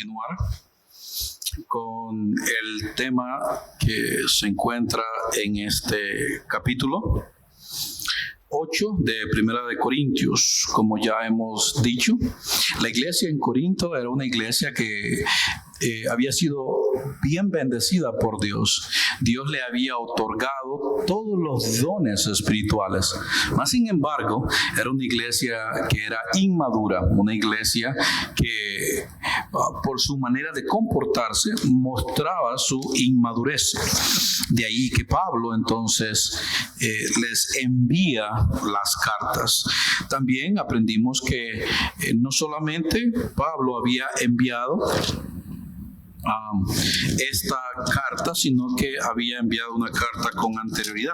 continuar con el tema que se encuentra en este capítulo 8 de Primera de Corintios. Como ya hemos dicho, la iglesia en Corinto era una iglesia que había sido bien bendecida por Dios. Dios le había otorgado todos los dones espirituales. Mas, sin embargo, era una iglesia que era inmadura, una iglesia que por su manera de comportarse mostraba su inmadurez. De ahí que Pablo entonces les envía las cartas. También aprendimos que no solamente Pablo había enviado esta carta, sino que había enviado una carta con anterioridad.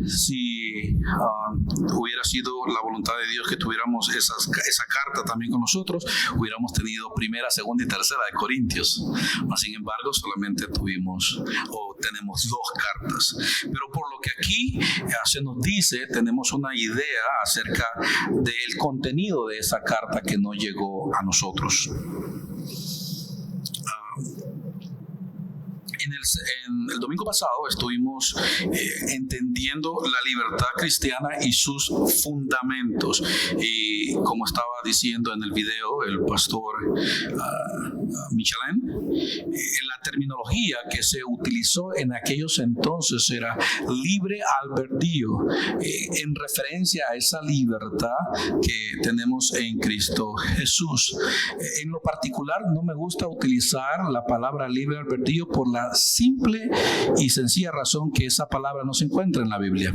Si hubiera sido la voluntad de Dios que tuviéramos esa carta también con nosotros, hubiéramos tenido primera, segunda y tercera de Corintios. Mas, sin embargo, solamente tenemos dos cartas. Pero por lo que aquí se nos dice, tenemos una idea acerca del contenido de esa carta que no llegó a nosotros. En el domingo pasado estuvimos entendiendo la libertad cristiana y sus fundamentos. Y como estaba diciendo en el video el pastor Michelin, la terminología que se utilizó en aquellos entonces era libre albedrío, en referencia a esa libertad que tenemos en Cristo Jesús. En lo particular, no me gusta utilizar la palabra libre albedrío por la simple y sencilla razón que esa palabra no se encuentra en la Biblia.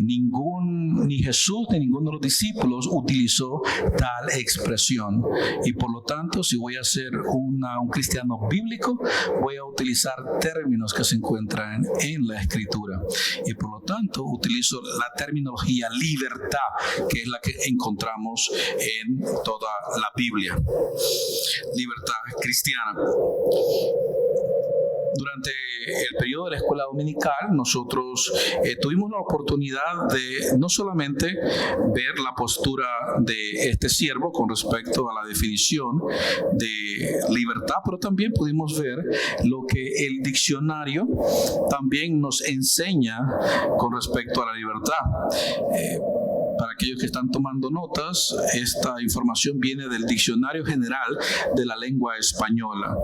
Ni Jesús ni ninguno de los discípulos utilizó tal expresión, y por lo tanto, si voy a ser un cristiano bíblico, voy a utilizar términos que se encuentran en la Escritura, y por lo tanto utilizo la terminología libertad, que es la que encontramos en toda la Biblia. Libertad cristiana. Durante el periodo de la escuela dominical, nosotros tuvimos la oportunidad de no solamente ver la postura de este siervo con respecto a la definición de libertad, pero también pudimos ver lo que el diccionario también nos enseña con respecto a la libertad. Para aquellos que están tomando notas, esta información viene del Diccionario General de la Lengua Española.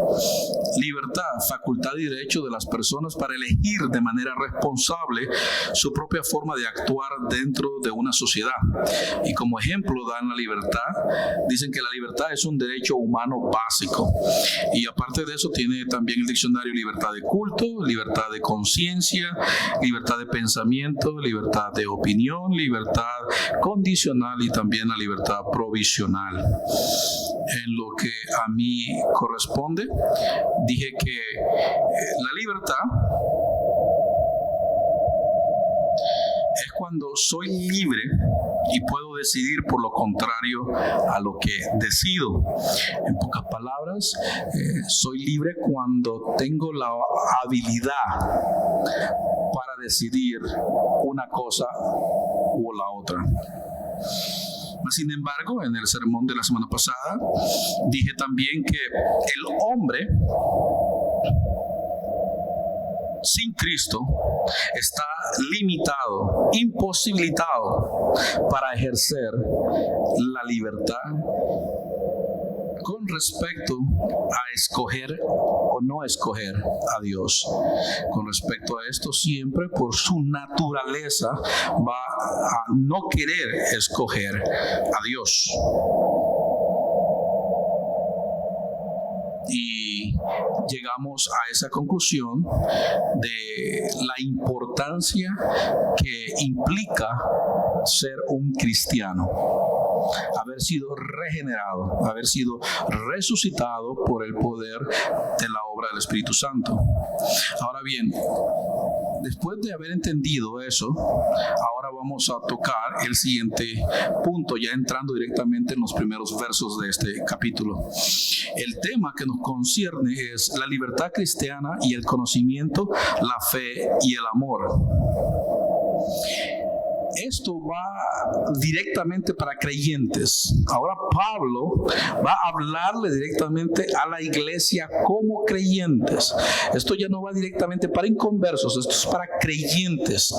Libertad, facultad y derecho de las personas para elegir de manera responsable su propia forma de actuar dentro de una sociedad. Y como ejemplo dan la libertad, dicen que la libertad es un derecho humano básico. Y aparte de eso tiene también el diccionario libertad de culto, libertad de conciencia, libertad de pensamiento, libertad de opinión, libertad condicional y también la libertad provisional. En lo que a mí corresponde, dije que la libertad es cuando soy libre y puedo decidir por lo contrario a lo que decido. En pocas palabras, soy libre cuando tengo la habilidad para decidir una cosa u la otra. Sin embargo, en el sermón de la semana pasada, dije también que el hombre sin Cristo está limitado, imposibilitado para ejercer la libertad con respecto a escoger o no escoger a Dios. Con respecto a esto, siempre por su naturaleza va a no querer escoger a Dios. Y llegamos a esa conclusión de la importancia que implica ser un cristiano, haber sido regenerado, haber sido resucitado por el poder de la obra del Espíritu Santo. Ahora bien, después de haber entendido eso, ahora vamos a tocar el siguiente punto, ya entrando directamente en los primeros versos de este capítulo. El tema que nos concierne es la libertad cristiana y el conocimiento, la fe y el amor. esto va directamente para creyentes. Ahora Pablo va a hablarle directamente a la iglesia como creyentes. Esto ya no va directamente para inconversos, esto es para creyentes.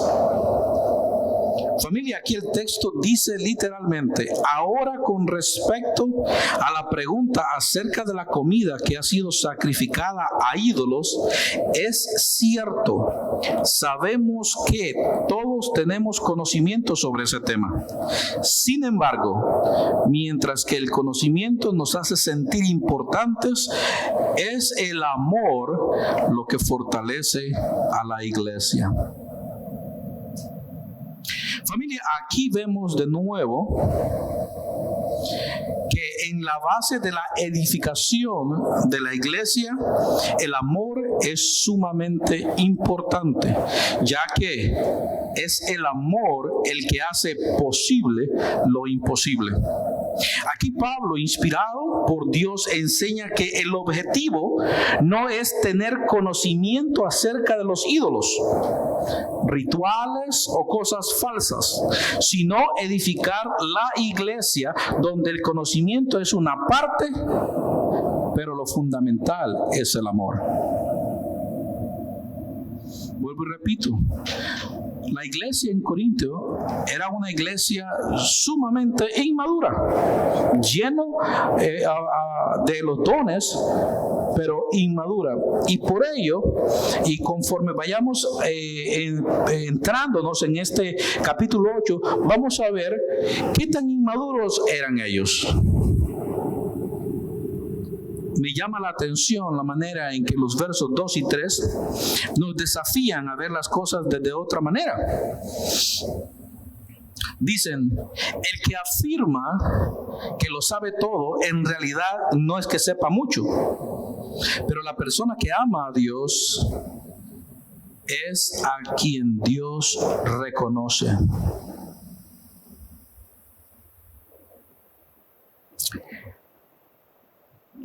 Familia, aquí el texto dice literalmente: ahora, con respecto a la pregunta acerca de la comida que ha sido sacrificada a ídolos, es cierto, sabemos que todos tenemos conocimiento sobre ese tema. Sin embargo, mientras que el conocimiento nos hace sentir importantes, es el amor lo que fortalece a la iglesia. Familia, aquí vemos de nuevo que en la base de la edificación de la iglesia, el amor es sumamente importante, ya que es el amor el que hace posible lo imposible. Aquí Pablo, inspirado por Dios, enseña que el objetivo no es tener conocimiento acerca de los ídolos, rituales o cosas falsas, sino edificar la iglesia donde el conocimiento es una parte, pero lo fundamental es el amor. Vuelvo y repito, la iglesia en Corinto era una iglesia sumamente inmadura, lleno de los dones, pero inmadura. Y por ello, y conforme vayamos entrándonos en este capítulo 8, vamos a ver qué tan inmaduros eran ellos. Me llama la atención la manera en que los versos 2 y 3 nos desafían a ver las cosas de otra manera. Dicen: el que afirma que lo sabe todo, en realidad no es que sepa mucho, pero la persona que ama a Dios es a quien Dios reconoce.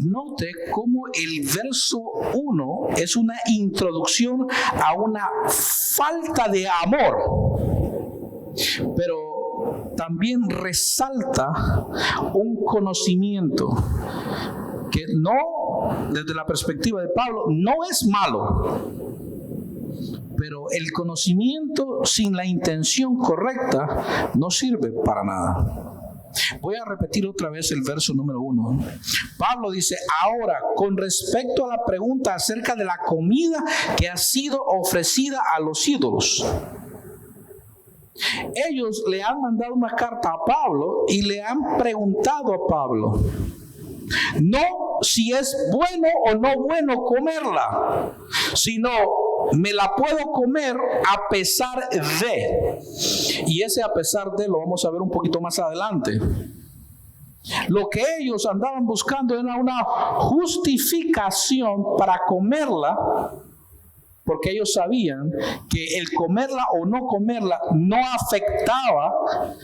Note cómo el verso 1 es una introducción a una falta de amor, pero también resalta un conocimiento que no, desde la perspectiva de Pablo, no es malo, pero el conocimiento sin la intención correcta no sirve para nada. Voy a repetir otra vez el verso número 1. Pablo dice: ahora, con respecto a la pregunta acerca de la comida que ha sido ofrecida a los ídolos. Ellos le han mandado una carta a Pablo y le han preguntado a Pablo, no si es bueno o no bueno comerla, sino me la puedo comer a pesar de. Y ese a pesar de lo vamos a ver un poquito más adelante. Lo que ellos andaban buscando era una justificación para comerla, porque ellos sabían que el comerla o no comerla no afectaba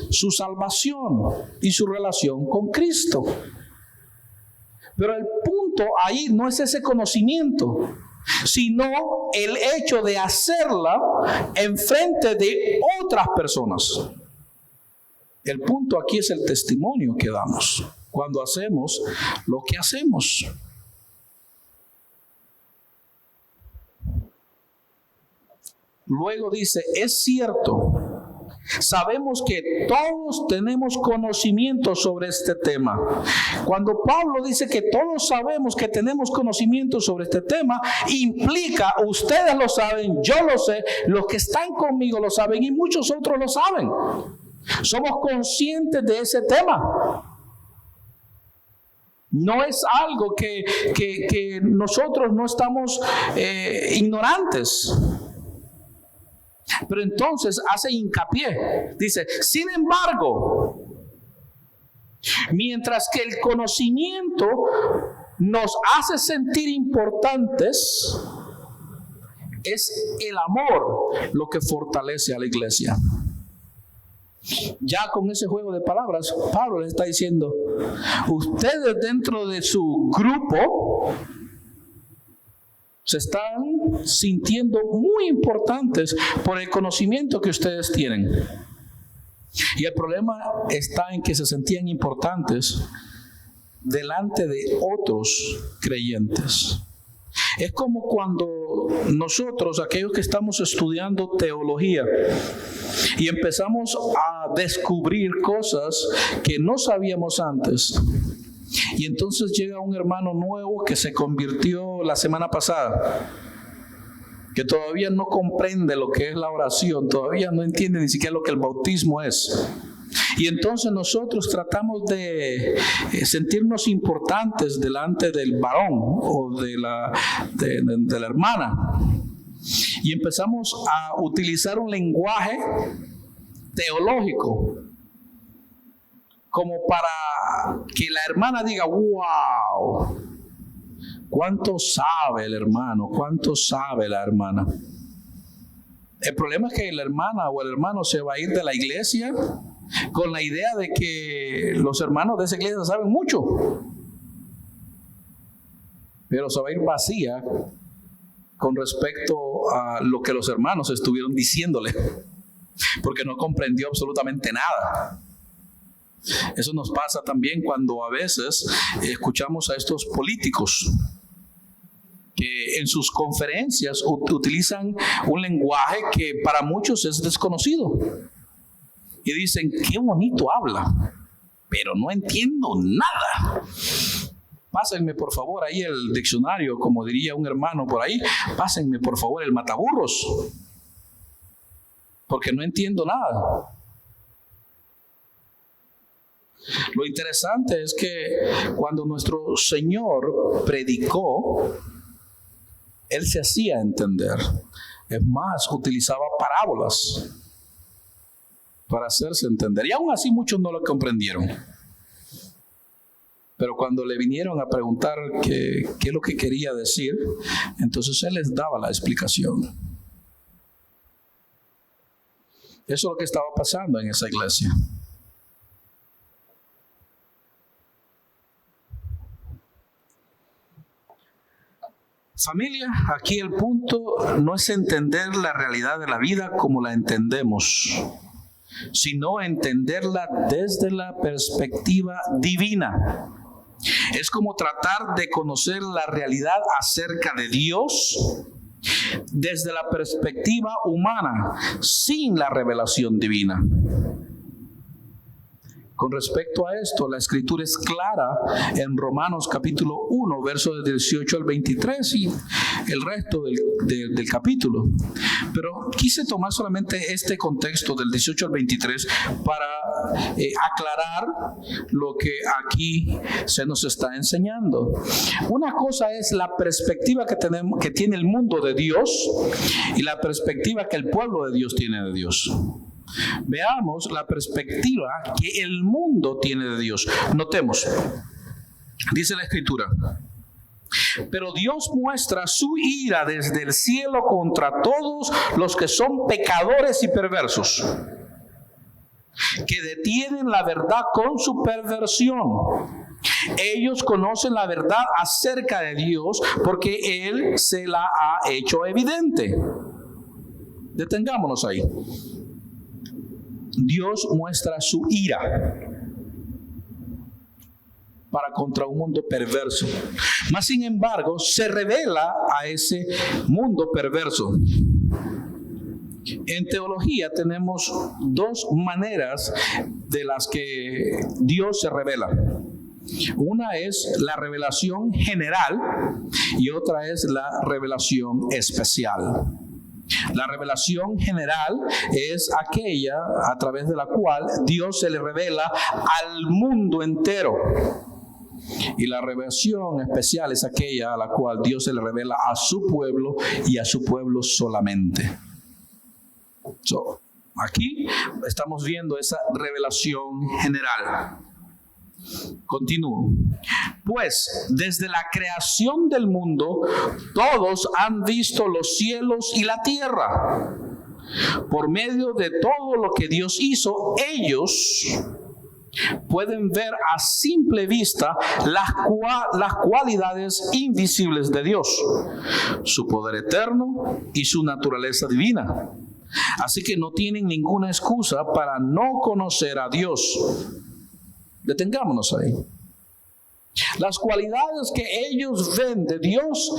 su salvación y su relación con Cristo. Pero el punto ahí no es ese conocimiento, sino el hecho de hacerla en frente de otras personas. El punto aquí es el testimonio que damos cuando hacemos lo que hacemos. Luego dice: es cierto, sabemos que todos tenemos conocimiento sobre este tema. Cuando Pablo dice que todos sabemos que tenemos conocimiento sobre este tema, implica, ustedes lo saben, yo lo sé, los que están conmigo lo saben y muchos otros lo saben. Somos conscientes de ese tema. No es algo que nosotros no estamos ignorantes. Pero entonces hace hincapié, dice: sin embargo, mientras que el conocimiento nos hace sentir importantes, es el amor lo que fortalece a la iglesia. Ya con ese juego de palabras, Pablo les está diciendo: ustedes dentro de su grupo se están sintiendo muy importantes por el conocimiento que ustedes tienen. Y el problema está en que se sentían importantes delante de otros creyentes. Es como cuando nosotros, aquellos que estamos estudiando teología, y empezamos a descubrir cosas que no sabíamos antes. Y entonces llega un hermano nuevo que se convirtió la semana pasada, que todavía no comprende lo que es la oración, todavía no entiende ni siquiera lo que el bautismo es. Y entonces nosotros tratamos de sentirnos importantes delante del varón o de la hermana. Y empezamos a utilizar un lenguaje teológico como para que la hermana diga, wow, ¿cuánto sabe el hermano? ¿Cuánto sabe la hermana? El problema es que la hermana o el hermano se va a ir de la iglesia con la idea de que los hermanos de esa iglesia saben mucho, pero se va a ir vacía con respecto a lo que los hermanos estuvieron diciéndole, porque no comprendió absolutamente nada. Eso nos pasa también cuando a veces escuchamos a estos políticos que en sus conferencias utilizan un lenguaje que para muchos es desconocido. Y dicen, qué bonito habla, pero no entiendo nada. Pásenme por favor ahí el diccionario, como diría un hermano por ahí, pásenme por favor el mataburros, porque no entiendo nada. Lo interesante es que cuando nuestro Señor predicó, Él se hacía entender. Es más, utilizaba parábolas para hacerse entender. Y aún así muchos no lo comprendieron. Pero cuando le vinieron a preguntar qué es lo que quería decir, entonces Él les daba la explicación. Eso es lo que estaba pasando en esa iglesia. Familia, aquí el punto no es entender la realidad de la vida como la entendemos, sino entenderla desde la perspectiva divina. Es como tratar de conocer la realidad acerca de Dios desde la perspectiva humana, sin la revelación divina. Con respecto a esto, la escritura es clara en Romanos capítulo 1, versos del 18 al 23 y el resto del capítulo. Pero quise tomar solamente este contexto del 18 al 23 para aclarar lo que aquí se nos está enseñando. Una cosa es la perspectiva que tiene el mundo de Dios y la perspectiva que el pueblo de Dios tiene de Dios. Veamos la perspectiva que el mundo tiene de Dios. Notemos, dice la escritura: pero Dios muestra su ira desde el cielo contra todos los que son pecadores y perversos, que detienen la verdad con su perversión. Ellos conocen la verdad acerca de Dios porque Él se la ha hecho evidente. Detengámonos ahí. Dios muestra su ira para contra un mundo perverso. Mas sin embargo, se revela a ese mundo perverso. En teología tenemos dos maneras de las que Dios se revela. Una es la revelación general y otra es la revelación especial. La revelación general es aquella a través de la cual Dios se le revela al mundo entero. Y la revelación especial es aquella a la cual Dios se le revela a su pueblo y a su pueblo solamente. Aquí estamos viendo esa revelación general. Continúo. Pues desde la creación del mundo todos han visto los cielos y la tierra. Por medio de todo lo que Dios hizo, ellos pueden ver a simple vista las cualidades invisibles de Dios, su poder eterno y su naturaleza divina. Así que no tienen ninguna excusa para no conocer a Dios. Detengámonos ahí. Las cualidades que ellos ven de Dios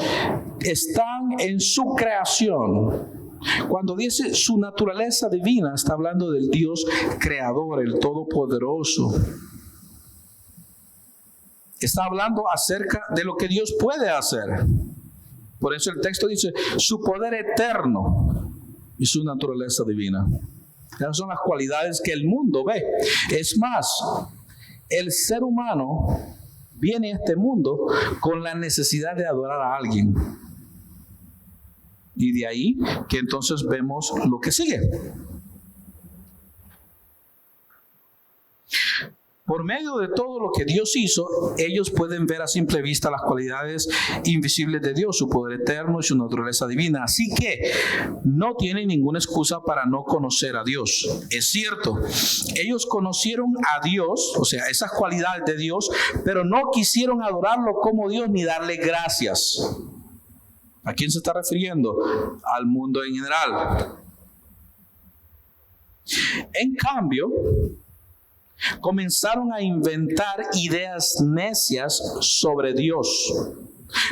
están en su creación. Cuando dice su naturaleza divina, está hablando del Dios creador, el todopoderoso. Está hablando acerca de lo que Dios puede hacer. Por eso el texto dice su poder eterno y su naturaleza divina. Esas son las cualidades que el mundo ve. Es más, el ser humano viene a este mundo con la necesidad de adorar a alguien. Y de ahí que entonces vemos lo que sigue. Por medio de todo lo que Dios hizo, ellos pueden ver a simple vista las cualidades invisibles de Dios, su poder eterno y su naturaleza divina. Así que no tienen ninguna excusa para no conocer a Dios. Es cierto, ellos conocieron a Dios, o sea, esas cualidades de Dios, pero no quisieron adorarlo como Dios ni darle gracias. ¿A quién se está refiriendo? Al mundo en general. En cambio, comenzaron a inventar ideas necias sobre Dios.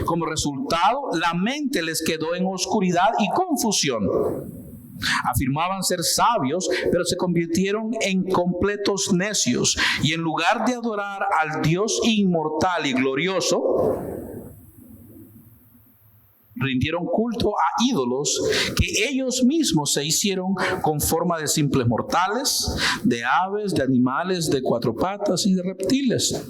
Como resultado, la mente les quedó en oscuridad y confusión. Afirmaban ser sabios, pero se convirtieron en completos necios. Y en lugar de adorar al Dios inmortal y glorioso, rindieron culto a ídolos que ellos mismos se hicieron con forma de simples mortales, de aves, de animales, de cuatro patas y de reptiles.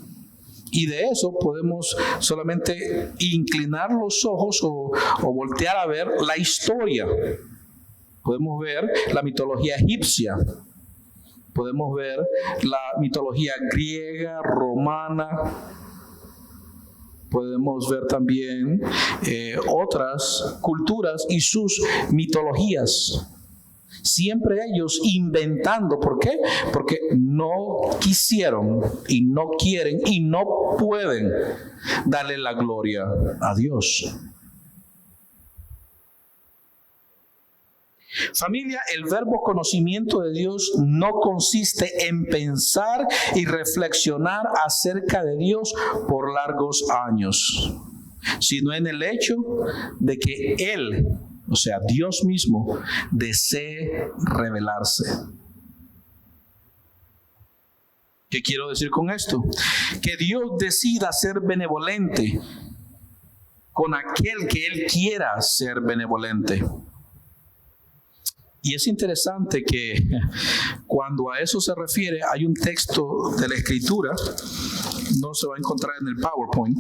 Y de eso podemos solamente inclinar los ojos o voltear a ver la historia. Podemos ver la mitología egipcia, podemos ver la mitología griega, romana. Podemos ver también otras culturas y sus mitologías. Siempre ellos inventando. ¿Por qué? Porque no quisieron y no quieren y no pueden darle la gloria a Dios. Familia, el verbo conocimiento de Dios no consiste en pensar y reflexionar acerca de Dios por largos años, sino en el hecho de que Él, o sea, Dios mismo, desee revelarse. ¿Qué quiero decir con esto? Que Dios decida ser benevolente con aquel que Él quiera ser benevolente. Y es interesante que cuando a eso se refiere, hay un texto de la Escritura, no se va a encontrar en el PowerPoint,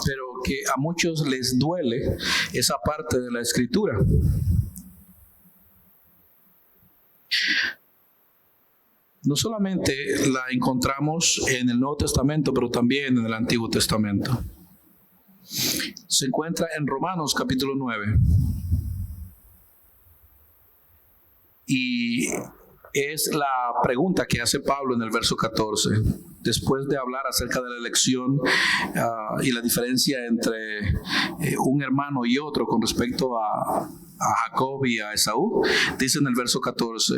pero que a muchos les duele esa parte de la Escritura. No solamente la encontramos en el Nuevo Testamento, pero también en el Antiguo Testamento. Se encuentra en Romanos capítulo 9. Y es la pregunta que hace Pablo en el verso 14, después de hablar acerca de la elección y la diferencia entre un hermano y otro con respecto a Jacob y a Esaú. Dice en el verso 14,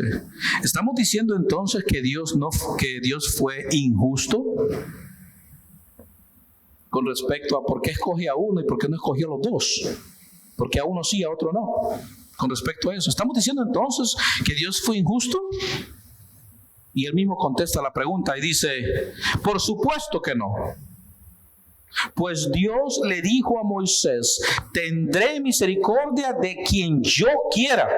¿estamos diciendo entonces que Dios fue injusto con respecto a por qué escogió a uno y por qué no escogió a los dos? Porque a uno sí, a otro no. Con respecto a eso, ¿estamos diciendo entonces que Dios fue injusto? Y él mismo contesta la pregunta y dice, por supuesto que no. Pues Dios le dijo a Moisés, tendré misericordia de quien yo quiera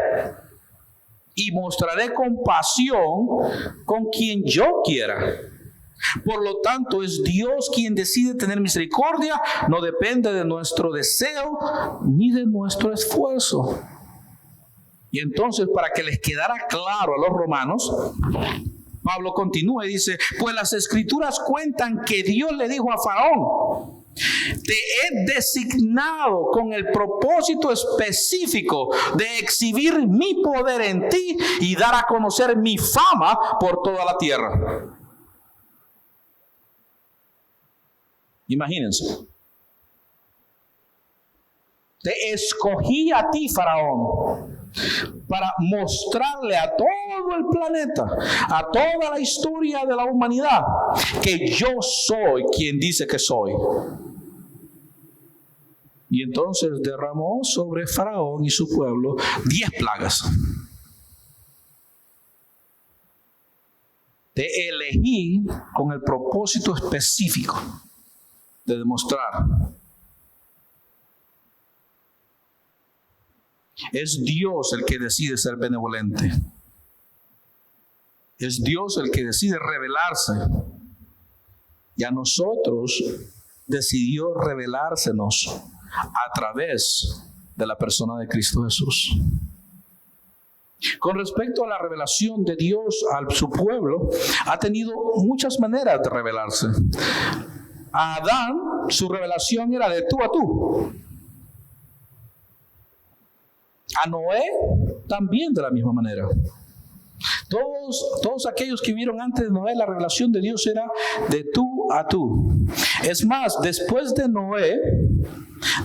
y mostraré compasión con quien yo quiera. Por lo tanto, es Dios quien decide tener misericordia, no depende de nuestro deseo ni de nuestro esfuerzo. Y entonces, para que les quedara claro a los romanos, Pablo continúa y dice, pues las Escrituras cuentan que Dios le dijo a Faraón, te he designado con el propósito específico de exhibir mi poder en ti y dar a conocer mi fama por toda la tierra. Imagínense. Te escogí a ti, Faraón, para mostrarle a todo el planeta, a toda la historia de la humanidad, que yo soy quien dice que soy. Y entonces derramó sobre Faraón y su pueblo 10 plagas. Te elegí con el propósito específico de demostrar. Es Dios el que decide ser benevolente. Es Dios el que decide revelarse. Y a nosotros decidió revelársenos a través de la persona de Cristo Jesús. Con respecto a la revelación de Dios a su pueblo, ha tenido muchas maneras de revelarse. A Adán, su revelación era de tú a tú. A Noé, también de la misma manera. Todos aquellos que vieron antes de Noé, la revelación de Dios era de tú a tú. Es más, después de Noé,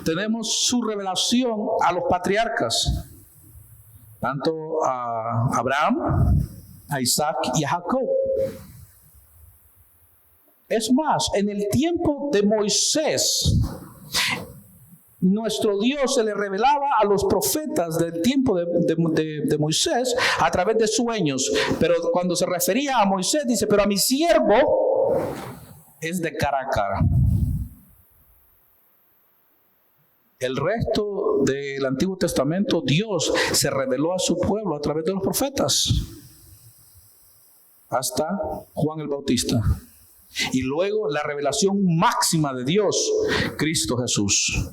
tenemos su revelación a los patriarcas, tanto a Abraham, a Isaac y a Jacob. Es más, en el tiempo de Moisés, nuestro Dios se le revelaba a los profetas del tiempo de Moisés a través de sueños. Pero cuando se refería a Moisés, dice, pero a mi siervo es de cara a cara. El resto del Antiguo Testamento, Dios se reveló a su pueblo a través de los profetas, hasta Juan el Bautista. Y luego la revelación máxima de Dios, Cristo Jesús.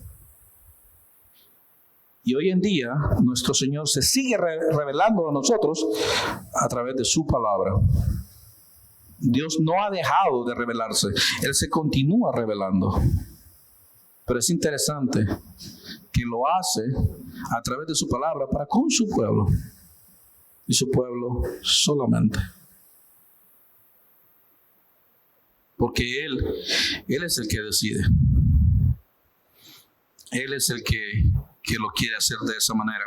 Y hoy en día, nuestro Señor se sigue revelando a nosotros a través de su palabra. Dios no ha dejado de revelarse. Él se continúa revelando. Pero es interesante que lo hace a través de su palabra para con su pueblo. Y su pueblo solamente. Porque Él es el que decide. Él es el que lo quiere hacer de esa manera.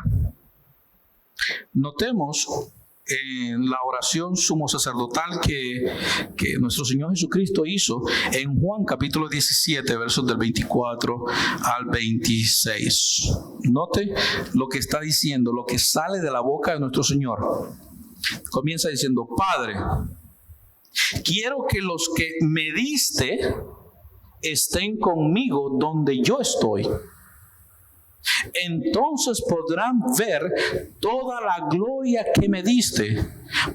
Notemos en la oración sumo sacerdotal que nuestro Señor Jesucristo hizo en Juan capítulo 17, versos del 24 al 26. Note lo que está diciendo, lo que sale de la boca de nuestro Señor. Comienza diciendo, Padre, quiero que los que me diste estén conmigo donde yo estoy. Entonces podrán ver toda la gloria que me diste,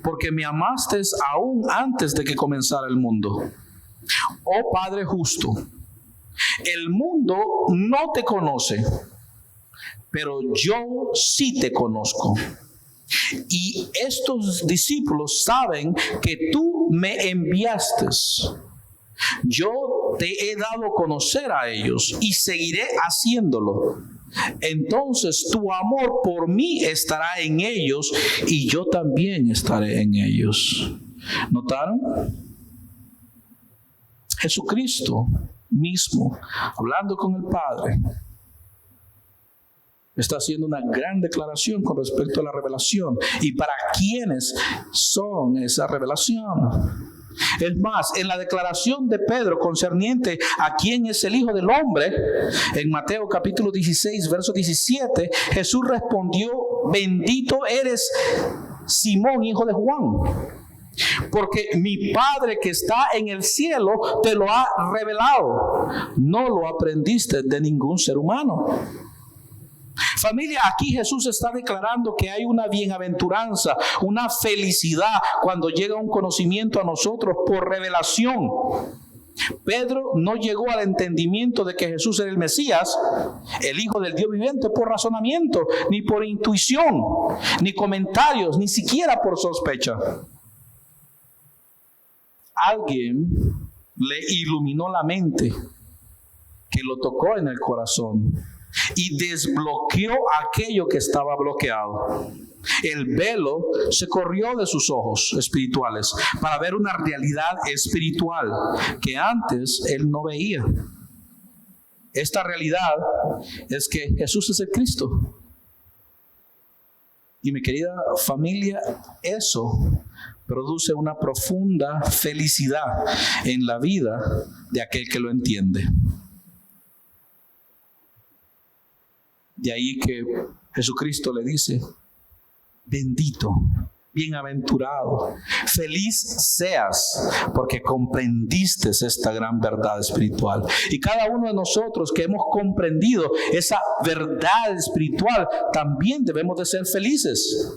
porque me amaste aún antes de que comenzara el mundo. Oh Padre justo, el mundo no te conoce, pero yo sí te conozco. Y estos discípulos saben que tú me enviaste. Yo te he dado a conocer a ellos y seguiré haciéndolo. Entonces tu amor por mí estará en ellos y yo también estaré en ellos. ¿Notaron? Jesucristo mismo, hablando con el Padre, está haciendo una gran declaración con respecto a la revelación. ¿Y para quiénes son esa revelación? Es más, en la declaración de Pedro concerniente a quién es el Hijo del Hombre, en Mateo capítulo 16, verso 17, Jesús respondió, bendito eres Simón, hijo de Juan, porque mi Padre que está en el cielo te lo ha revelado. No lo aprendiste de ningún ser humano. Familia, aquí Jesús está declarando que hay una bienaventuranza, una felicidad cuando llega un conocimiento a nosotros por revelación. Pedro no llegó al entendimiento de que Jesús era el Mesías, el Hijo del Dios viviente, por razonamiento, ni por intuición, ni comentarios, ni siquiera por sospecha. Alguien le iluminó la mente, que lo tocó en el corazón y desbloqueó aquello que estaba bloqueado. El velo se corrió de sus ojos espirituales para ver una realidad espiritual que antes él no veía. esta realidad es que Jesús es el Cristo. Y mi querida familia, eso produce una profunda felicidad en la vida de aquel que lo entiende. De ahí que Jesucristo le dice: bendito, bienaventurado, feliz seas porque comprendiste esta gran verdad espiritual. Y cada uno de nosotros que hemos comprendido esa verdad espiritual, también debemos de ser felices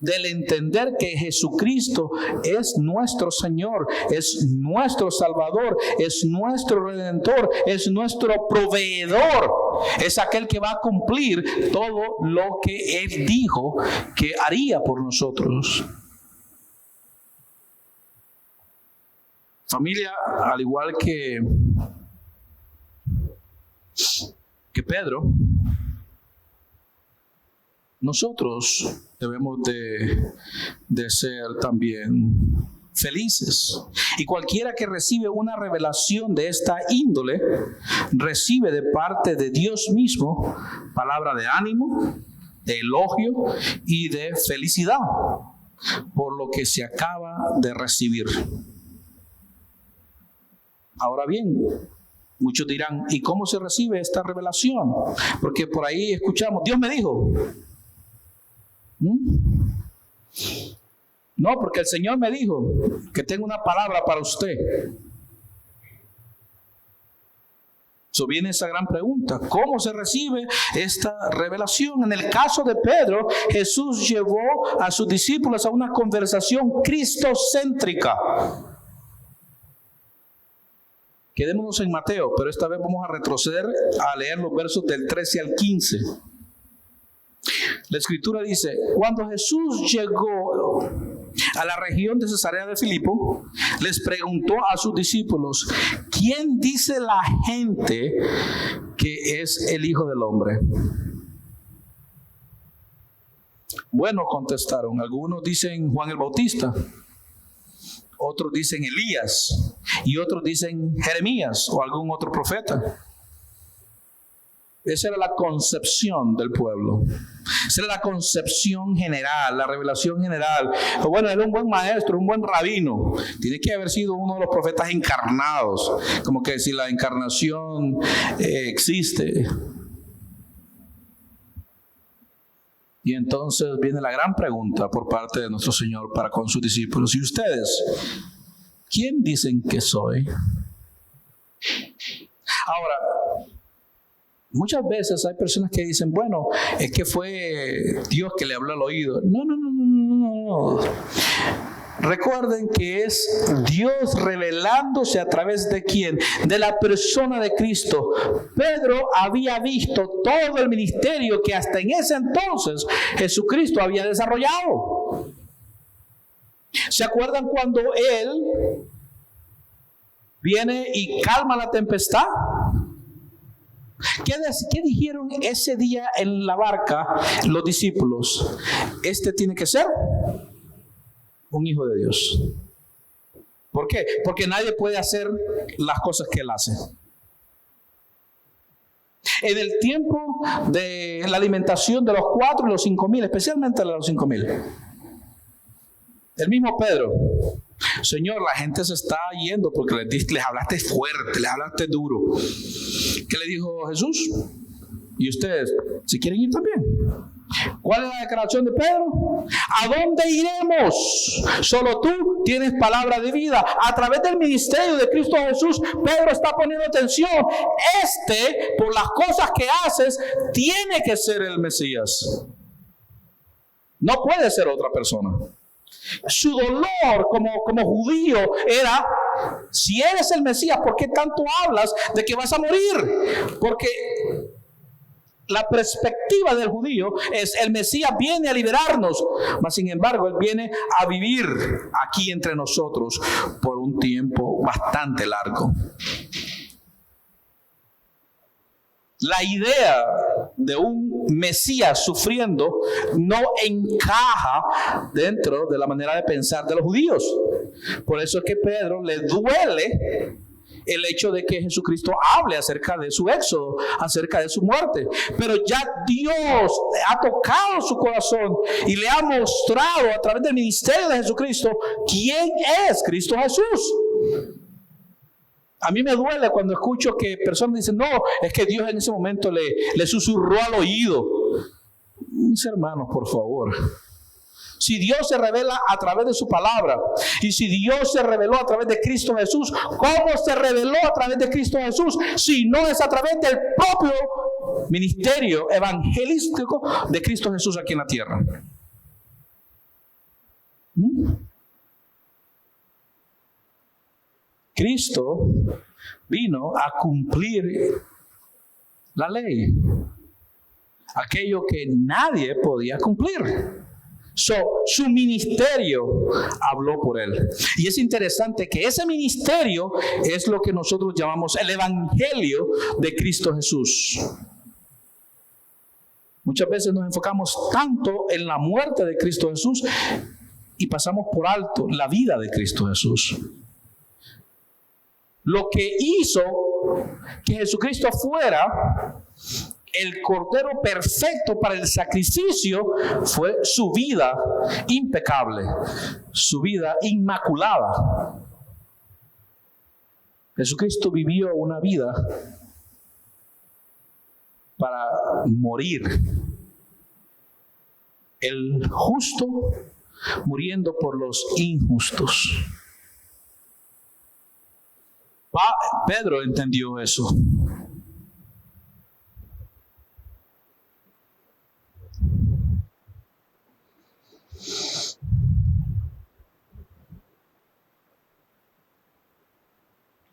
del entender que Jesucristo es nuestro Señor, es nuestro Salvador, es nuestro Redentor, es nuestro proveedor, es aquel que va a cumplir todo lo que Él dijo que haría por nosotros. Familia, al igual que Pedro, nosotros debemos de ser también felices. Y cualquiera que recibe una revelación de esta índole, recibe de parte de Dios mismo palabra de ánimo, de elogio y de felicidad por lo que se acaba de recibir. Ahora bien, muchos dirán: ¿y cómo se recibe esta revelación? Porque por ahí escuchamos: Dios me dijo. No, porque el Señor me dijo que tengo una palabra para usted. Viene esa gran pregunta: ¿cómo se recibe esta revelación? En el caso de Pedro, Jesús llevó a sus discípulos a una conversación cristocéntrica. Quedémonos en Mateo, pero esta vez vamos a retroceder a leer los versos del 13 al 15. La Escritura dice: cuando Jesús llegó a la región de Cesarea de Filipo, les preguntó a sus discípulos: ¿quién dice la gente que es el Hijo del Hombre? Bueno, contestaron, algunos dicen Juan el Bautista, otros dicen Elías y otros dicen Jeremías o algún otro profeta. Esa era la concepción del pueblo. Esa era la concepción general, la revelación general. Bueno, era un buen maestro, un buen rabino. Tiene que haber sido uno de los profetas encarnados. Como que si la encarnación existe. Y entonces viene la gran pregunta por parte de nuestro Señor para con sus discípulos: ¿y ustedes? ¿Quién dicen que soy? Ahora, muchas veces hay personas que dicen: bueno, es que fue Dios que le habló al oído. No. Recuerden que es Dios revelándose a través de ¿quién? De la persona de Cristo. Pedro había visto todo el ministerio que hasta en ese entonces Jesucristo había desarrollado. ¿Se acuerdan cuando Él viene y calma la tempestad? ¿Qué dijeron ese día en la barca los discípulos? Este tiene que ser un hijo de Dios. ¿Por qué? Porque nadie puede hacer las cosas que Él hace. En el tiempo de la alimentación de los 4 y los 5,000, especialmente de los 5,000, el mismo Pedro: Señor, la gente se está yendo porque les hablaste fuerte, les hablaste duro. ¿Qué le dijo Jesús? ¿Y ustedes, si quieren ir también? ¿Cuál es la declaración de Pedro? ¿A dónde iremos? Solo tú tienes palabra de vida. A través del ministerio de Cristo Jesús, Pedro está poniendo atención. Por las cosas que haces, tiene que ser el Mesías. No puede ser otra persona. Su dolor como judío era: si eres el Mesías, ¿por qué tanto hablas de que vas a morir? Porque la perspectiva del judío es: el Mesías viene a liberarnos, mas sin embargo Él viene a vivir aquí entre nosotros por un tiempo bastante largo. La idea de un Mesías sufriendo no encaja dentro de la manera de pensar de los judíos. Por eso es que Pedro le duele el hecho de que Jesucristo hable acerca de su éxodo, acerca de su muerte. Pero ya Dios ha tocado su corazón y le ha mostrado a través del ministerio de Jesucristo quién es Cristo Jesús. A mí me duele cuando escucho que personas dicen, no, es que Dios en ese momento le susurró al oído. Mis hermanos, por favor. Si Dios se revela a través de su palabra, y si Dios se reveló a través de Cristo Jesús, ¿cómo se reveló a través de Cristo Jesús? Si no es a través del propio ministerio evangelístico de Cristo Jesús aquí en la tierra. Cristo vino a cumplir la ley, aquello que nadie podía cumplir. Su ministerio habló por él. Y es interesante que ese ministerio es lo que nosotros llamamos el evangelio de Cristo Jesús. Muchas veces nos enfocamos tanto en la muerte de Cristo Jesús y pasamos por alto la vida de Cristo Jesús. Lo que hizo que Jesucristo fuera el Cordero perfecto para el sacrificio fue su vida impecable, su vida inmaculada. Jesucristo vivió una vida para morir. El justo muriendo por los injustos. Pedro entendió eso.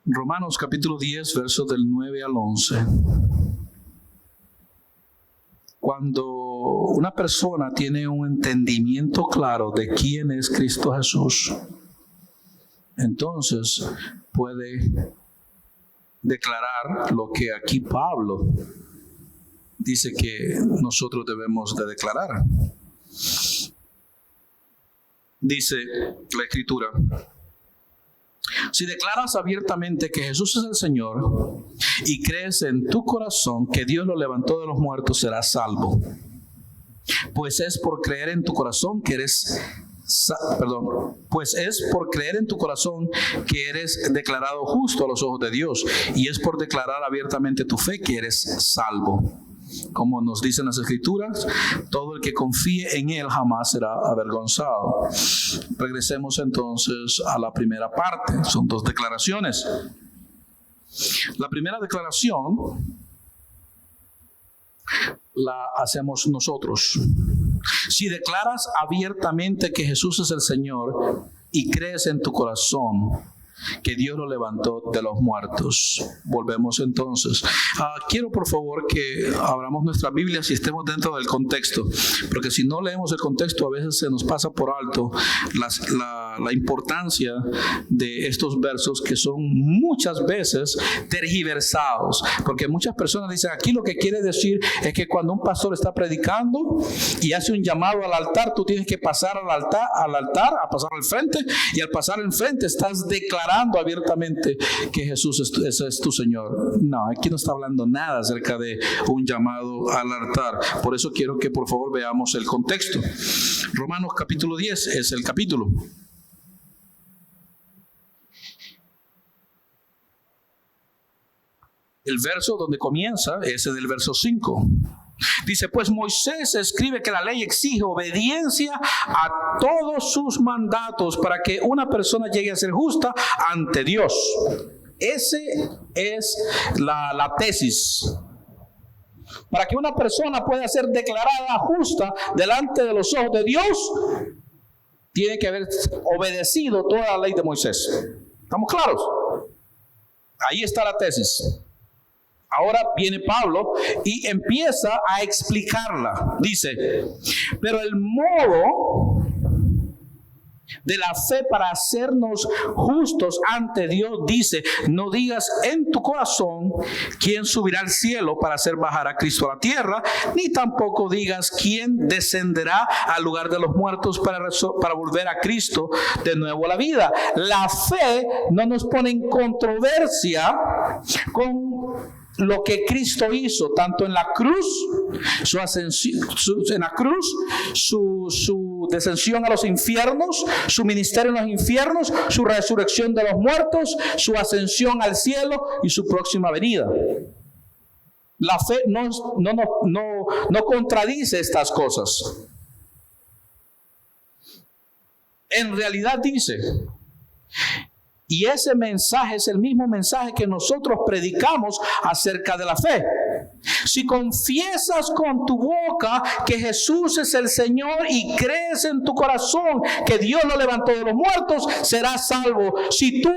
Romanos capítulo 10, versos del 9 al 11. Cuando una persona tiene un entendimiento claro de quién es Cristo Jesús, entonces puede declarar lo que aquí Pablo dice que nosotros debemos de declarar. Dice la Escritura: si declaras abiertamente que Jesús es el Señor y crees en tu corazón que Dios lo levantó de los muertos, serás salvo. Pues es por creer en tu corazón que eres declarado justo a los ojos de Dios, y es por declarar abiertamente tu fe que eres salvo. Como nos dicen las Escrituras, todo el que confíe en Él jamás será avergonzado. Regresemos entonces a la primera parte. Son dos declaraciones. La primera declaración la hacemos nosotros. Si declaras abiertamente que Jesús es el Señor y crees en tu corazón que Dios lo levantó de los muertos. Volvemos entonces. Quiero por favor que abramos nuestras Biblias y estemos dentro del contexto, porque si no leemos el contexto a veces se nos pasa por alto la importancia de estos versos, que son muchas veces tergiversados, porque muchas personas dicen aquí lo que quiere decir es que cuando un pastor está predicando y hace un llamado al altar, tú tienes que pasar al altar, a pasar al frente, y al pasar al frente estás declarando abiertamente que Jesús es tu Señor. No, aquí no está hablando nada acerca de un llamado al altar. Por eso quiero que por favor veamos el contexto. Romanos capítulo 10 es el capítulo. El verso donde comienza es del verso 5. Dice: pues Moisés escribe que la ley exige obediencia a todos sus mandatos para que una persona llegue a ser justa ante Dios. Esa es la tesis. Para que una persona pueda ser declarada justa delante de los ojos de Dios, tiene que haber obedecido toda la ley de Moisés. ¿Estamos claros? Ahí está la tesis. Ahora viene Pablo y empieza a explicarla. Dice: pero el modo de la fe para hacernos justos ante Dios, dice: no digas en tu corazón quién subirá al cielo para hacer bajar a Cristo a la tierra, ni tampoco digas quién descenderá al lugar de los muertos para volver a Cristo de nuevo a la vida. La fe no nos pone en controversia con lo que Cristo hizo, tanto en la cruz, su ascensión, su descensión a los infiernos, su ministerio en los infiernos, su resurrección de los muertos, su ascensión al cielo y su próxima venida. La fe no contradice estas cosas. En realidad dice, y ese mensaje es el mismo mensaje que nosotros predicamos acerca de la fe. Si confiesas con tu boca que Jesús es el Señor y crees en tu corazón que Dios lo levantó de los muertos, serás salvo. Si tú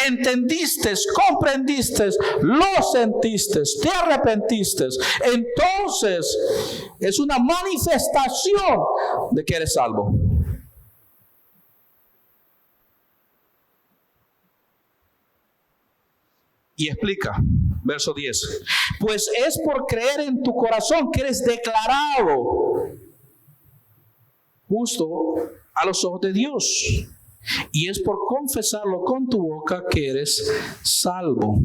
entendiste, comprendiste, lo sentiste, te arrepentiste, entonces es una manifestación de que eres salvo. Y explica, verso 10. Pues es por creer en tu corazón que eres declarado justo a los ojos de Dios. Y es por confesarlo con tu boca que eres salvo.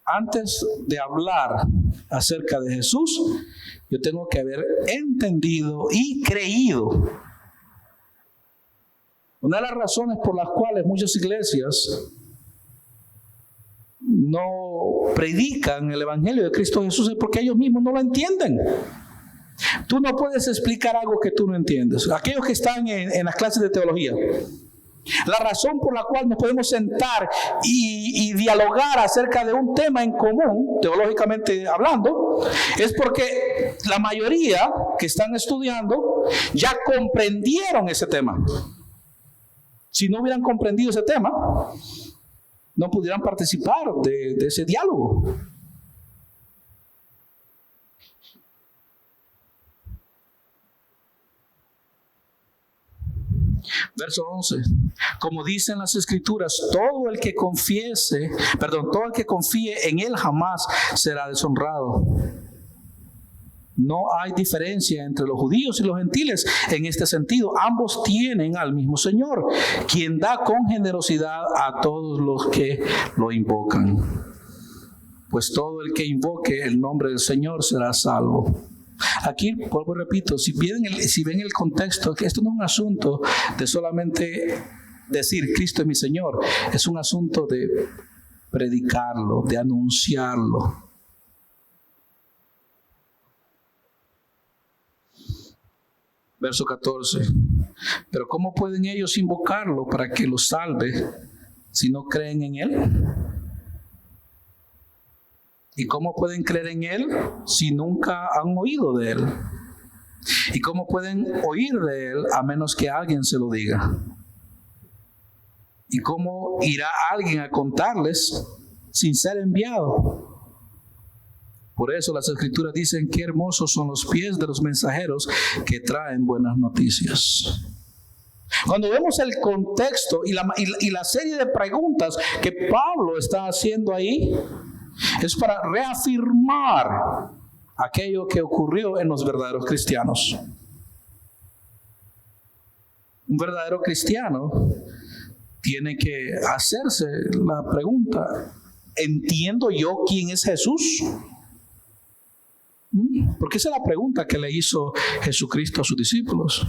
Antes de hablar acerca de Jesús, yo tengo que haber entendido y creído. Una de las razones por las cuales muchas iglesias no predican el Evangelio de Cristo Jesús es porque ellos mismos no lo entienden. Tú no puedes explicar algo que tú no entiendes. Aquellos que están en las clases de teología, la razón por la cual nos podemos sentar y dialogar acerca de un tema en común, teológicamente hablando, es porque la mayoría que están estudiando ya comprendieron ese tema. Si no hubieran comprendido ese tema, no pudieran participar de ese diálogo. Verso 11. Como dicen las Escrituras, todo el que confíe en Él jamás será deshonrado. No hay diferencia entre los judíos y los gentiles en este sentido. Ambos tienen al mismo Señor, quien da con generosidad a todos los que lo invocan. Pues todo el que invoque el nombre del Señor será salvo. Aquí, vuelvo y repito, si ven el contexto, que esto no es un asunto de solamente decir Cristo es mi Señor, es un asunto de predicarlo, de anunciarlo. Verso 14. Pero ¿cómo pueden ellos invocarlo para que los salve si no creen en Él? ¿Y cómo pueden creer en Él si nunca han oído de Él? ¿Y cómo pueden oír de Él a menos que alguien se lo diga? ¿Y cómo irá alguien a contarles sin ser enviado? Por eso las Escrituras dicen que hermosos son los pies de los mensajeros que traen buenas noticias. Cuando vemos el contexto y la serie de preguntas que Pablo está haciendo ahí, es para reafirmar aquello que ocurrió en los verdaderos cristianos. Un verdadero cristiano tiene que hacerse la pregunta: ¿entiendo yo quién es Jesús? Porque esa es la pregunta que le hizo Jesucristo a sus discípulos.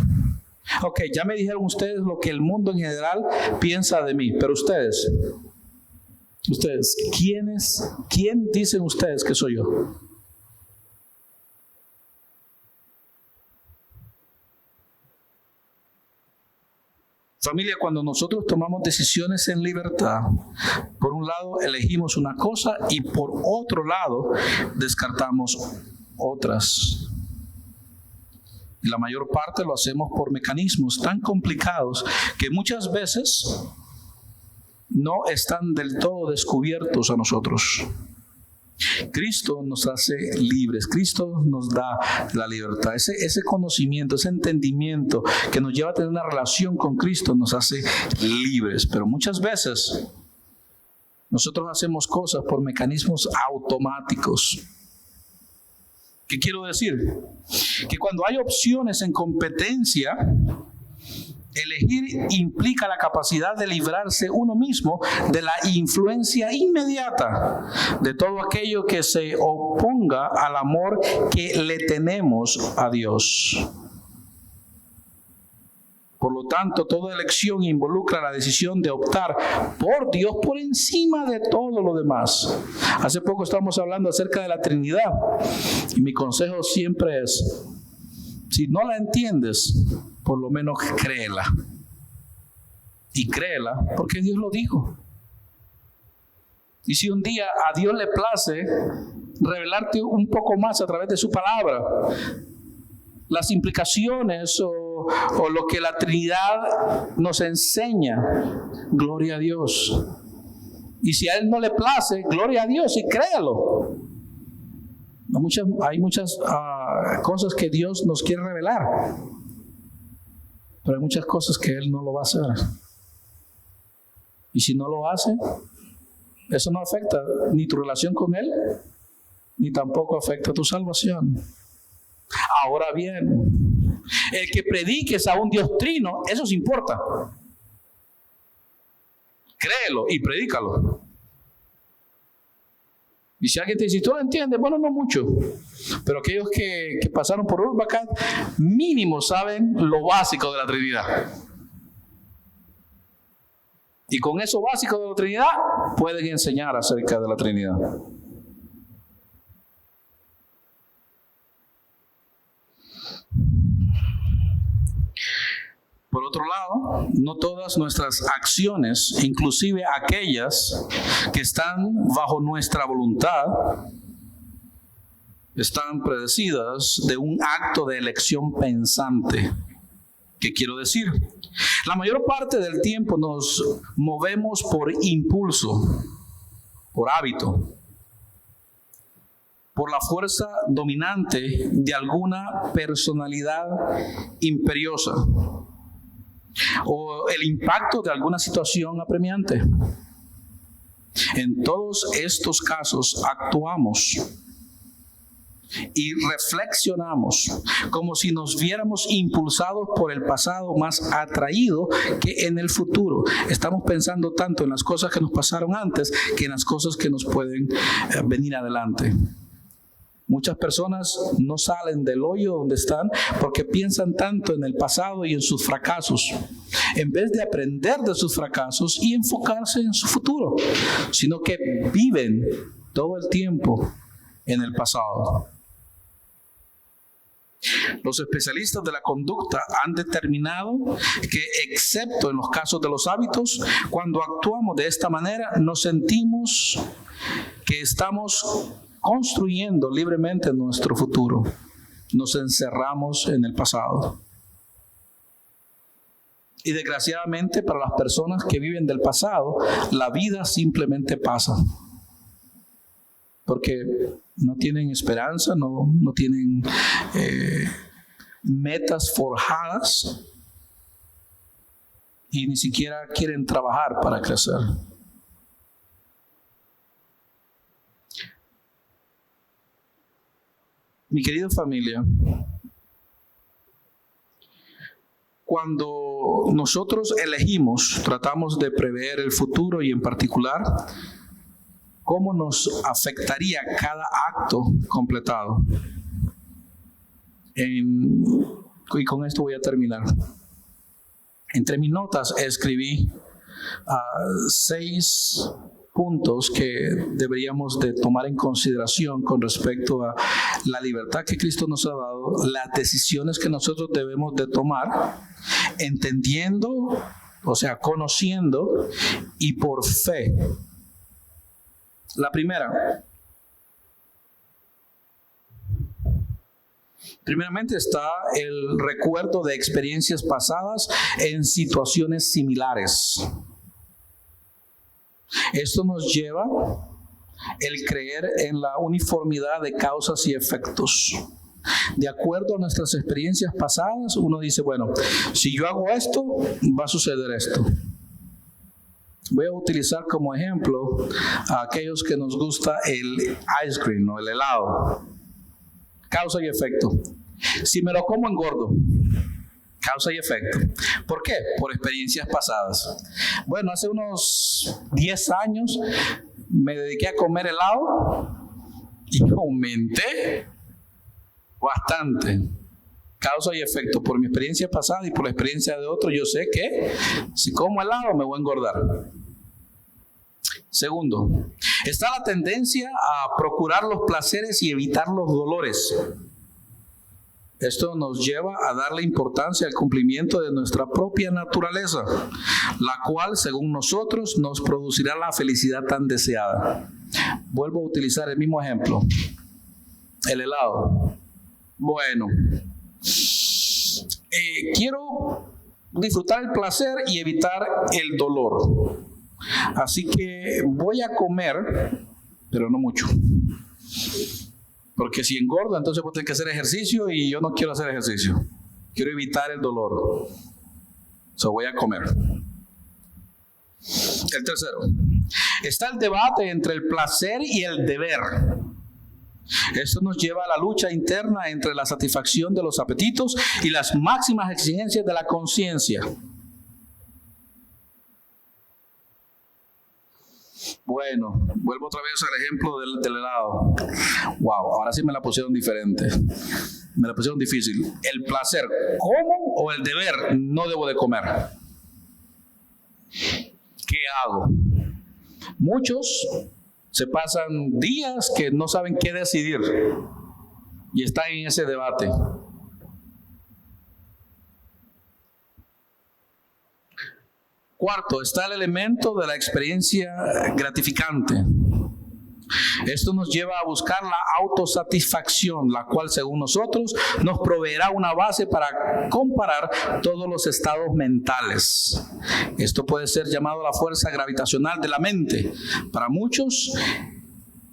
Ok, ya me dijeron ustedes lo que el mundo en general piensa de mí, pero ustedes, ¿quién dicen ustedes que soy yo? Familia, cuando nosotros tomamos decisiones en libertad, por un lado elegimos una cosa y por otro lado descartamos otras. Y la mayor parte lo hacemos por mecanismos tan complicados que muchas veces no están del todo descubiertos a nosotros. Cristo nos hace libres, Cristo nos da la libertad. Ese conocimiento, ese entendimiento que nos lleva a tener una relación con Cristo nos hace libres. Pero muchas veces nosotros hacemos cosas por mecanismos automáticos. ¿Qué quiero decir? Que cuando hay opciones en competencia, elegir implica la capacidad de librarse uno mismo de la influencia inmediata de todo aquello que se oponga al amor que le tenemos a Dios. Por lo tanto, toda elección involucra la decisión de optar por Dios por encima de todo lo demás. Hace poco estábamos hablando acerca de la Trinidad y mi consejo siempre es, si no la entiendes, por lo menos créela. Y créela porque Dios lo dijo. Y si un día a Dios le place revelarte un poco más a través de su palabra, las implicaciones o lo que la Trinidad nos enseña, gloria a Dios. Y si a Él no le place, gloria a Dios y créalo. Hay muchas cosas que Dios nos quiere revelar, pero hay muchas cosas que Él no lo va a hacer. Y si no lo hace, eso no afecta ni tu relación con Él, ni tampoco afecta tu salvación. Ahora bien, el que prediques a un Dios trino, eso sí importa. Créelo y predícalo. Y si alguien te dice, ¿tú lo entiendes? Bueno, no mucho. Pero aquellos que pasaron por Urbacat, mínimo saben lo básico de la Trinidad. Y con eso básico de la Trinidad, pueden enseñar acerca de la Trinidad. Por otro lado, no todas nuestras acciones, inclusive aquellas que están bajo nuestra voluntad, están predecidas de un acto de elección pensante. ¿Qué quiero decir? La mayor parte del tiempo nos movemos por impulso, por hábito, por la fuerza dominante de alguna personalidad imperiosa o el impacto de alguna situación apremiante. En todos estos casos actuamos y reflexionamos como si nos viéramos impulsados por el pasado más atraído que en el futuro. Estamos pensando tanto en las cosas que nos pasaron antes que en las cosas que nos pueden venir adelante. Muchas personas no salen del hoyo donde están porque piensan tanto en el pasado y en sus fracasos, en vez de aprender de sus fracasos y enfocarse en su futuro, sino que viven todo el tiempo en el pasado. Los especialistas de la conducta han determinado que, excepto en los casos de los hábitos, cuando actuamos de esta manera, nos sentimos que estamos construyendo libremente nuestro futuro. Nos encerramos en el pasado. Y desgraciadamente para las personas que viven del pasado, la vida simplemente pasa. Porque no tienen esperanza, no tienen metas forjadas y ni siquiera quieren trabajar para crecer. Mi querida familia, cuando nosotros elegimos, tratamos de prever el futuro y en particular, ¿cómo nos afectaría cada acto completado? Y con esto voy a terminar. Entre mis notas escribí 6 puntos que deberíamos de tomar en consideración con respecto a la libertad que Cristo nos ha dado, las decisiones que nosotros debemos de tomar, entendiendo, o sea, conociendo y por fe. La primera, primeramente está el recuerdo de experiencias pasadas en situaciones similares. Esto nos lleva el creer en la uniformidad de causas y efectos. De acuerdo a nuestras experiencias pasadas, uno dice, bueno, si yo hago esto, va a suceder esto. Voy a utilizar como ejemplo a aquellos que nos gusta el ice cream o el helado. Causa y efecto. Si me lo como, engordo. Causa y efecto. ¿Por qué? Por experiencias pasadas. Bueno, hace unos 10 años me dediqué a comer helado y aumenté bastante. Causa y efecto. Por mi experiencia pasada y por la experiencia de otros, yo sé que si como helado me voy a engordar. Segundo, está la tendencia a procurar los placeres y evitar los dolores. Esto nos lleva a darle importancia al cumplimiento de nuestra propia naturaleza, la cual, según nosotros, nos producirá la felicidad tan deseada. Vuelvo a utilizar el mismo ejemplo. El helado. Bueno, quiero disfrutar el placer y evitar el dolor. Así que voy a comer, pero no mucho. Porque si engordo, entonces voy a tener que hacer ejercicio y yo no quiero hacer ejercicio. Quiero evitar el dolor. Voy a comer. El tercero. Está el debate entre el placer y el deber. Esto nos lleva a la lucha interna entre la satisfacción de los apetitos y las máximas exigencias de la conciencia. Bueno, vuelvo otra vez al ejemplo del helado. Wow, ahora sí me la pusieron diferente. Me la pusieron difícil. El placer, ¿como o el deber? No debo de comer. ¿Qué hago? Muchos se pasan días que no saben qué decidir y están en ese debate. Cuarto, está el elemento de la experiencia gratificante. Esto nos lleva a buscar la autosatisfacción, la cual, según nosotros, nos proveerá una base para comparar todos los estados mentales. Esto puede ser llamado la fuerza gravitacional de la mente. Para muchos,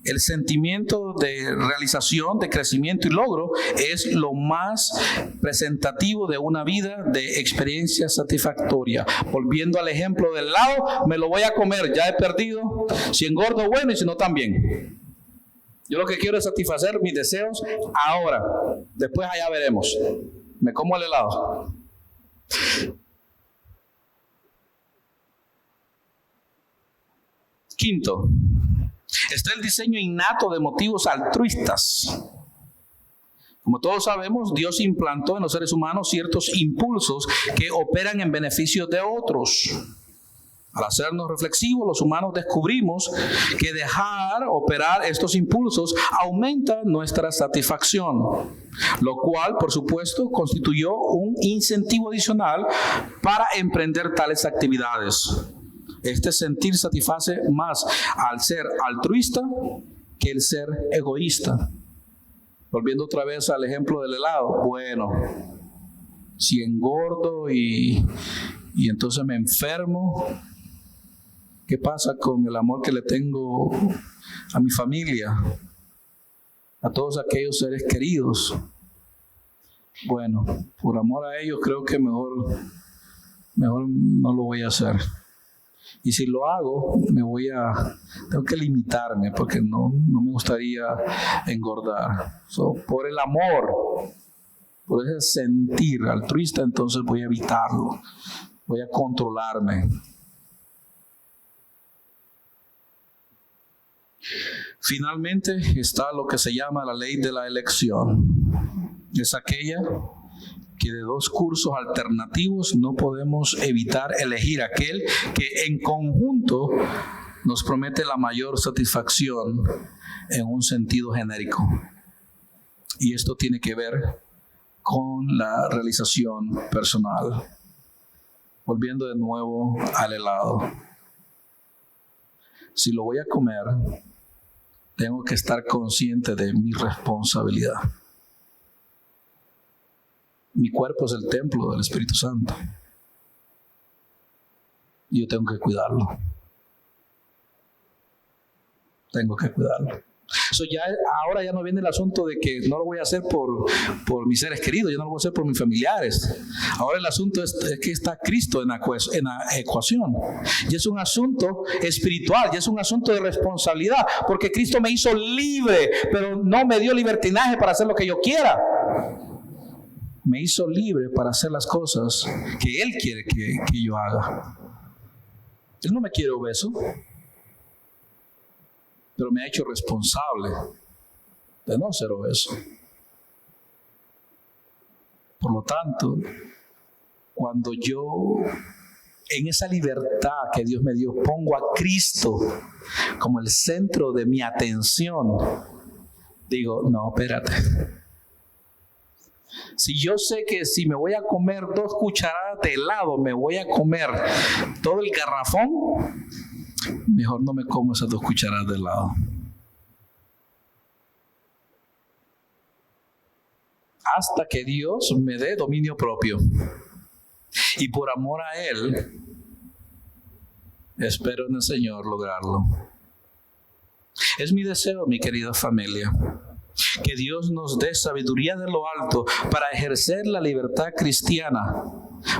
el sentimiento de realización, de crecimiento y logro es lo más representativo de una vida de experiencia satisfactoria. Volviendo al ejemplo del helado, me lo voy a comer, ya he perdido. Si engordo, bueno, y si no, también. Yo lo que quiero es satisfacer mis deseos ahora. Después allá veremos. Me como el helado. Quinto, está el diseño innato de motivos altruistas. Como todos sabemos, Dios implantó en los seres humanos ciertos impulsos que operan en beneficio de otros. Al hacernos reflexivos, los humanos descubrimos que dejar operar estos impulsos aumenta nuestra satisfacción, lo cual, por supuesto, constituyó un incentivo adicional para emprender tales actividades. Este sentir satisface más al ser altruista que el ser egoísta. Volviendo otra vez al ejemplo del helado. Bueno, si engordo y entonces me enfermo, ¿qué pasa con el amor que le tengo a mi familia? A todos aquellos seres queridos. Bueno, por amor a ellos creo que mejor no lo voy a hacer. Y si lo hago, tengo que limitarme porque no me gustaría engordar. Por el amor, por ese sentir altruista, entonces voy a evitarlo, voy a controlarme. Finalmente está lo que se llama la ley de la elección. Es aquella que de dos cursos alternativos no podemos evitar elegir aquel que en conjunto nos promete la mayor satisfacción en un sentido genérico. Y esto tiene que ver con la realización personal. Volviendo de nuevo al helado. Si lo voy a comer, tengo que estar consciente de mi responsabilidad. Mi cuerpo es el templo del Espíritu Santo. Y yo tengo que cuidarlo. tengo que cuidarlo. Ahora ya no viene el asunto de que no lo voy a hacer por mis seres queridos, yo no lo voy a hacer por mis familiares. Ahora el asunto es que está Cristo en la ecuación. Y es un asunto espiritual, y es un asunto de responsabilidad, porque Cristo me hizo libre, pero no me dio libertinaje para hacer lo que yo quiera. Me hizo libre para hacer las cosas que Él quiere que yo haga. Él no me quiere obeso, pero me ha hecho responsable de no ser obeso. Por lo tanto, cuando yo en esa libertad que Dios me dio pongo a Cristo como el centro de mi atención, digo, no, espérate. Si yo sé que si me voy a comer 2 cucharadas de helado, me voy a comer todo el garrafón, mejor no me como esas 2 cucharadas de helado. Hasta que Dios me dé dominio propio. Y por amor a Él, espero en el Señor lograrlo. Es mi deseo, mi querida familia, que Dios nos dé sabiduría de lo alto para ejercer la libertad cristiana,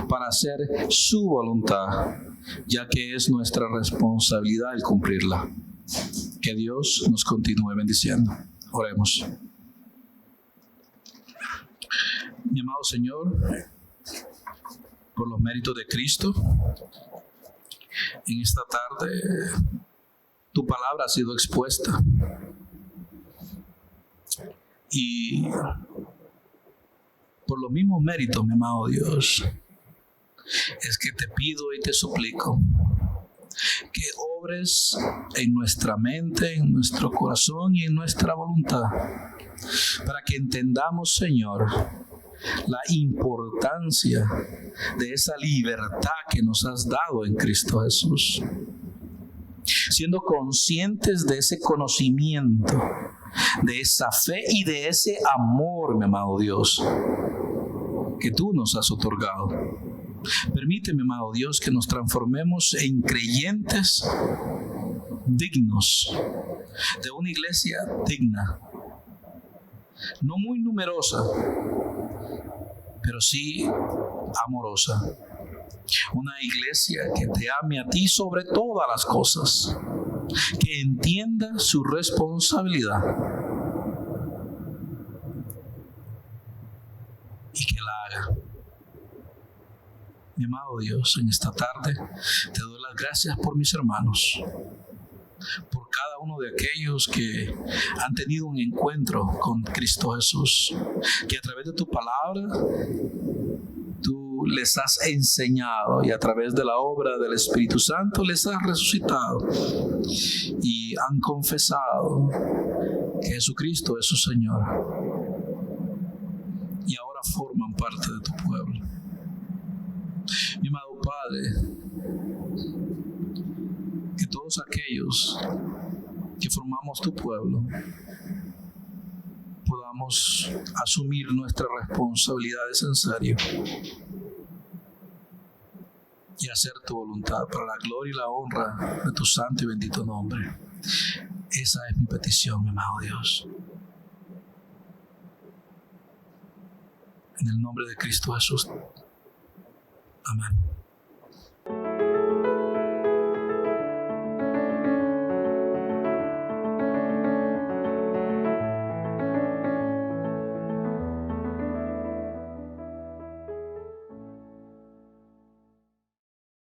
para hacer su voluntad, ya que es nuestra responsabilidad el cumplirla. Que Dios nos continúe bendiciendo. Oremos. Mi amado Señor, por los méritos de Cristo, en esta tarde tu palabra ha sido expuesta. Y por los mismos méritos, mi amado Dios, es que te pido y te suplico que obres en nuestra mente, en nuestro corazón y en nuestra voluntad, para que entendamos, Señor, la importancia de esa libertad que nos has dado en Cristo Jesús. Siendo conscientes de ese conocimiento, de esa fe y de ese amor, mi amado Dios, que tú nos has otorgado. Permíteme, amado Dios, que nos transformemos en creyentes dignos, de una iglesia digna, no muy numerosa, pero sí amorosa. Una iglesia que te ame a ti sobre todas las cosas, que entienda su responsabilidad y que la haga. Mi amado Dios, en esta tarde te doy las gracias por mis hermanos, por cada uno de aquellos que han tenido un encuentro con Cristo Jesús, que a través de tu palabra tú les has enseñado y a través de la obra del Espíritu Santo les has resucitado y han confesado que Jesucristo es su Señor y ahora forman parte de tu pueblo. Mi amado Padre, que todos aquellos que formamos tu pueblo podamos asumir nuestras responsabilidades en serio y hacer tu voluntad para la gloria y la honra de tu santo y bendito nombre. Esa es mi petición, mi amado Dios. En el nombre de Cristo Jesús. Amén.